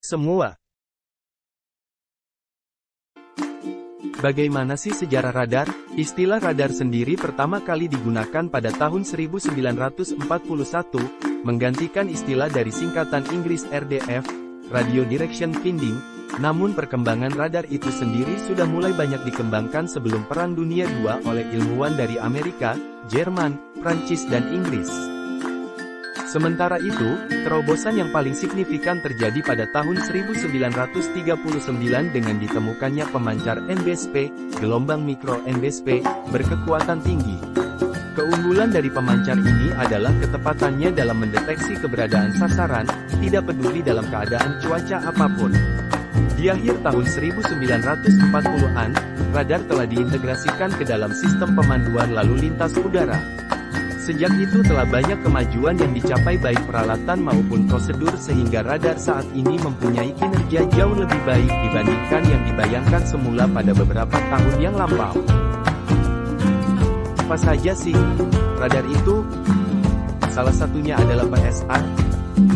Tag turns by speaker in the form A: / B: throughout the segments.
A: semua. Bagaimana sih sejarah radar? Istilah radar sendiri pertama kali digunakan pada tahun 1941, menggantikan istilah dari singkatan Inggris RDF, Radio Direction Finding. Namun perkembangan radar itu sendiri sudah mulai banyak dikembangkan sebelum Perang Dunia II oleh ilmuwan dari Amerika, Jerman, Prancis dan Inggris. Sementara itu, terobosan yang paling signifikan terjadi pada tahun 1939 dengan ditemukannya pemancar NBSP, gelombang mikro NBSP, berkekuatan tinggi. Keunggulan dari pemancar ini adalah ketepatannya dalam mendeteksi keberadaan sasaran, tidak peduli dalam keadaan cuaca apapun. Di akhir tahun 1940-an, radar telah diintegrasikan ke dalam sistem pemanduan lalu lintas udara. Sejak itu telah banyak kemajuan yang dicapai baik peralatan maupun prosedur sehingga radar saat ini mempunyai kinerja jauh lebih baik dibandingkan yang dibayangkan semula pada beberapa tahun yang lampau. Apa saja sih radar itu? Salah satunya adalah PSR.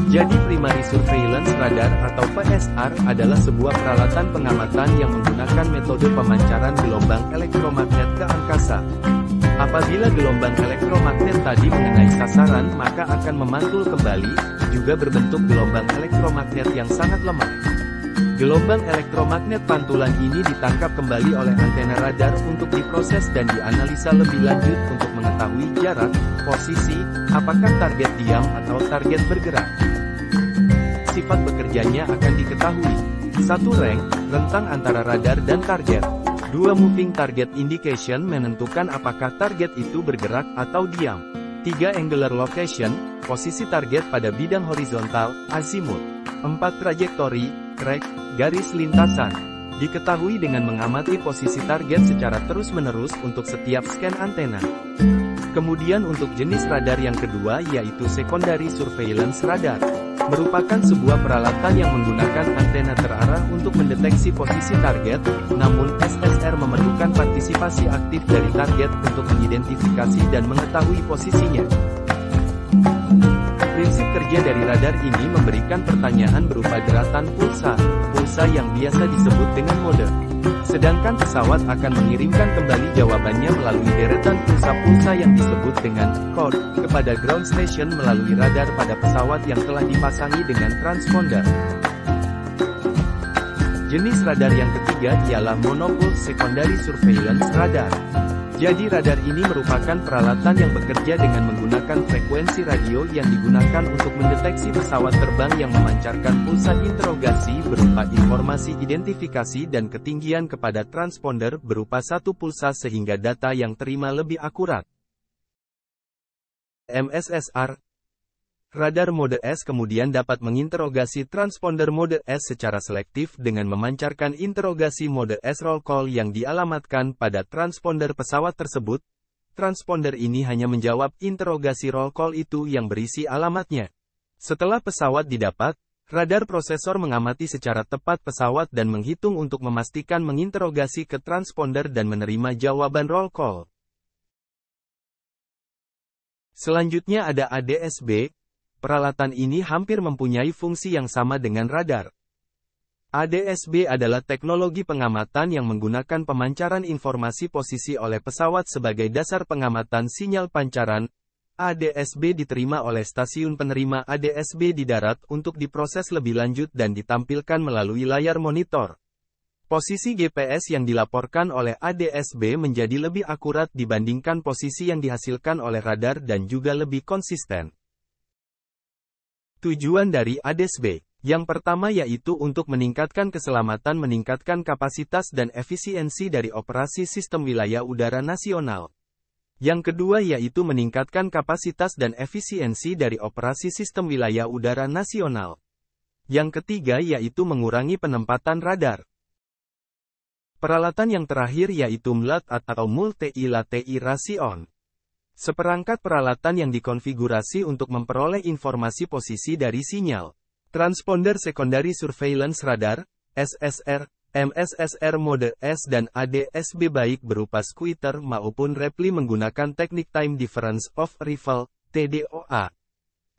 A: Jadi Primary Surveillance Radar atau PSR adalah sebuah peralatan pengamatan yang menggunakan metode pemancaran gelombang elektromagnet ke angkasa. Apabila gelombang elektromagnet tadi mengenai sasaran maka akan memantul kembali, juga berbentuk gelombang elektromagnet yang sangat lemah. Gelombang elektromagnet pantulan ini ditangkap kembali oleh antena radar untuk diproses dan dianalisa lebih lanjut untuk mengetahui jarak, posisi, apakah target diam atau target bergerak. Sifat bekerjanya akan diketahui. 1. Rentang antara radar dan target. 2. Moving Target Indication menentukan apakah target itu bergerak atau diam. 3. Angular Location, posisi target pada bidang horizontal, azimut. 4. Trajektori, track, garis lintasan. Diketahui dengan mengamati posisi target secara terus-menerus untuk setiap scan antena. Kemudian untuk jenis radar yang kedua yaitu Secondary Surveillance Radar. Merupakan sebuah peralatan yang menggunakan antena terarah untuk mendeteksi posisi target, namun SSR memerlukan partisipasi aktif dari target untuk mengidentifikasi dan mengetahui posisinya. Prinsip kerja dari radar ini memberikan pertanyaan berupa deratan pulsa yang biasa disebut dengan mode. Sedangkan pesawat akan mengirimkan kembali jawabannya melalui deretan pulsa yang disebut dengan code kepada ground station melalui radar pada pesawat yang telah dipasangi dengan transponder. Jenis radar yang ketiga ialah Monopulse Secondary Surveillance Radar. Jadi radar ini merupakan peralatan yang bekerja dengan menggunakan frekuensi radio yang digunakan untuk mendeteksi pesawat terbang yang memancarkan pulsa interogasi berupa informasi identifikasi dan ketinggian kepada transponder berupa satu pulsa sehingga data yang terima lebih akurat. MSSR. Radar mode S kemudian dapat menginterogasi transponder mode S secara selektif dengan memancarkan interogasi mode S roll call yang dialamatkan pada transponder pesawat tersebut. Transponder ini hanya menjawab interogasi roll call itu yang berisi alamatnya. Setelah pesawat didapat, radar prosesor mengamati secara tepat pesawat dan menghitung untuk memastikan menginterogasi ke transponder dan menerima jawaban roll call. Selanjutnya ada ADSB. Peralatan ini hampir mempunyai fungsi yang sama dengan radar. ADSB adalah teknologi pengamatan yang menggunakan pemancaran informasi posisi oleh pesawat sebagai dasar pengamatan sinyal pancaran. ADSB diterima oleh stasiun penerima ADSB di darat untuk diproses lebih lanjut dan ditampilkan melalui layar monitor. Posisi GPS yang dilaporkan oleh ADSB menjadi lebih akurat dibandingkan posisi yang dihasilkan oleh radar dan juga lebih konsisten. Tujuan dari ADSB. Yang pertama yaitu untuk meningkatkan keselamatan, meningkatkan kapasitas dan efisiensi dari operasi sistem wilayah udara nasional. Yang kedua yaitu meningkatkan kapasitas dan efisiensi dari operasi sistem wilayah udara nasional. Yang ketiga yaitu mengurangi penempatan radar. Peralatan yang terakhir yaitu MLAT atau Multi-Lateration. Seperangkat peralatan yang dikonfigurasi untuk memperoleh informasi posisi dari sinyal. Transponder Secondary Surveillance Radar, SSR, MSSR mode S dan ADSB baik berupa squitter maupun repli menggunakan teknik Time Difference of Arrival, TDOA.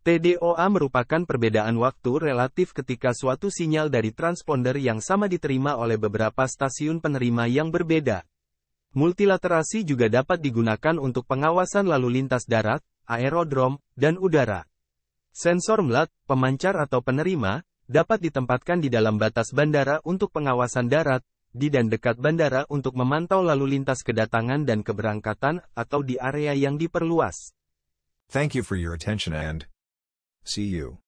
A: TDOA merupakan perbedaan waktu relatif ketika suatu sinyal dari transponder yang sama diterima oleh beberapa stasiun penerima yang berbeda. Multilaterasi juga dapat digunakan untuk pengawasan lalu lintas darat, aerodrom, dan udara. Sensor MLAT, pemancar atau penerima, dapat ditempatkan di dalam batas bandara untuk pengawasan darat, di dan dekat bandara untuk memantau lalu lintas kedatangan dan keberangkatan, atau di area yang diperluas.
B: Thank you for your attention and see you.